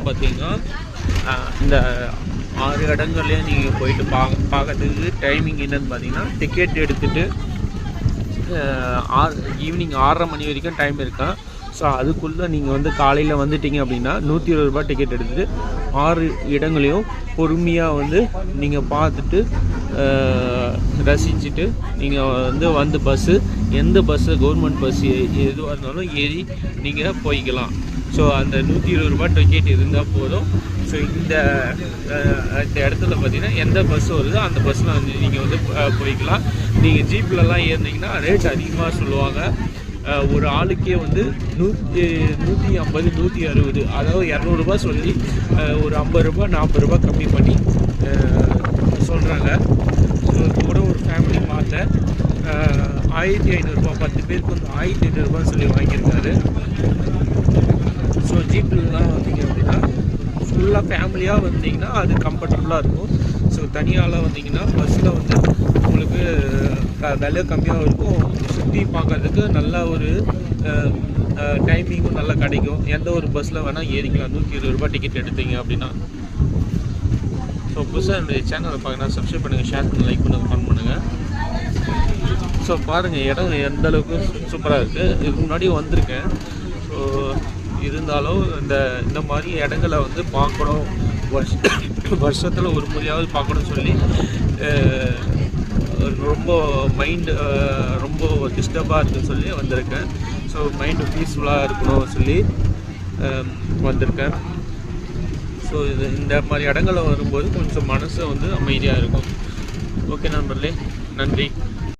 பார்த்தீங்கன்னா இந்த 6 இடங்கள்லேயும் நீங்கள் போயிட்டு பார்க்கறதுக்கு டைமிங் என்னன்னு பார்த்தீங்கன்னா, டிக்கெட் எடுத்துகிட்டு ஈவினிங் 6:30 மணி வரைக்கும் டைம் இருக்கா. ஸோ அதுக்குள்ளே நீங்கள் வந்து காலையில் வந்துட்டிங்க அப்படின்னா 120 ரூபா டிக்கெட் எடுத்துகிட்டு 6 இடங்களையும் பொறுமையாக வந்து நீங்கள் பார்த்துட்டு ரசிச்சுட்டு நீங்கள் வந்து பஸ்ஸு எந்த பஸ்ஸு கவர்மெண்ட் பஸ்ஸு எதுவாக இருந்தாலும் ஏறி நீங்கள் போய்க்கலாம். ஸோ அந்த 120 ரூபா டிக்கெட் இருந்தால் போதும். ஸோ இந்த இடத்துல பார்த்தீங்கன்னா எந்த பஸ் வருதோ அந்த பஸ்ஸில் வந்து நீங்கள் வந்து போய்க்கலாம். நீங்கள் ஜீப்லலாம் ஏறினீங்கன்னா ரேட் அதிகமாக சொல்லுவாங்க. ஒரு ஆளுக்கே வந்து 150 160, அதாவது 200 ரூபா சொல்லி ஒரு 50 ரூபா 40 ரூபா கம்மி பண்ணி சொல்கிறாங்க. ஸோ கூட ஒரு ஃபேமிலி பார்த்தேன், 1500 ரூபா 10 பேருக்கு வந்து 1500 ரூபா சொல்லி வாங்கியிருக்காரு. ஸோ ஜீப்லாம் வந்தீங்க அப்படின்னா ஃபுல்லாக ஃபேமிலியாக வந்தீங்கன்னா அது கம்ஃபர்டபுளாக இருக்கும். ஸோ தனியால் வந்தீங்கன்னா பஸ்ஸில் வந்து உங்களுக்கு விலை கம்மியாக இருக்கும், சுற்றி பார்க்கறதுக்கு நல்ல ஒரு டைமிங்கும் நல்லா கிடைக்கும். எந்த ஒரு பஸ்ஸில் வேணால் ஏறிக்கலாம் 120 ரூபா டிக்கெட் எடுத்தீங்க அப்படின்னா. ஸோ புதுசாக என்னுடைய சேனலை பார்க்கணும், சப்ஸ்கிரைப் பண்ணுங்கள், ஷேர் பண்ணுங்கள், லைக் பண்ணுங்கள், கமெண்ட் பண்ணுங்கள். ஸோ பாருங்கள் இடம் எந்த அளவுக்கு சூப்பராக இருக்குது. இதுக்கு முன்னாடி வந்திருக்கேன். ஸோ இருந்தாலும் இந்த மாதிரி இடங்களை வந்து பார்க்கணும், வருஷத்தில் ஒரு முறையாவது பார்க்கணும்னு சொல்லி ரொம்ப மைண்டு ரொம்ப டிஸ்டர்பாக இருக்குன்னு சொல்லி வந்திருக்கேன். ஸோ மைண்டு பீஸ்ஃபுல்லாக இருக்கணும்னு சொல்லி வந்திருக்கேன். ஸோ இந்த மாதிரி இடங்களில் வரும்போது கொஞ்சம் மனசு வந்து அமைதியாக இருக்கும். ஓகே நண்பர்களே, நன்றி.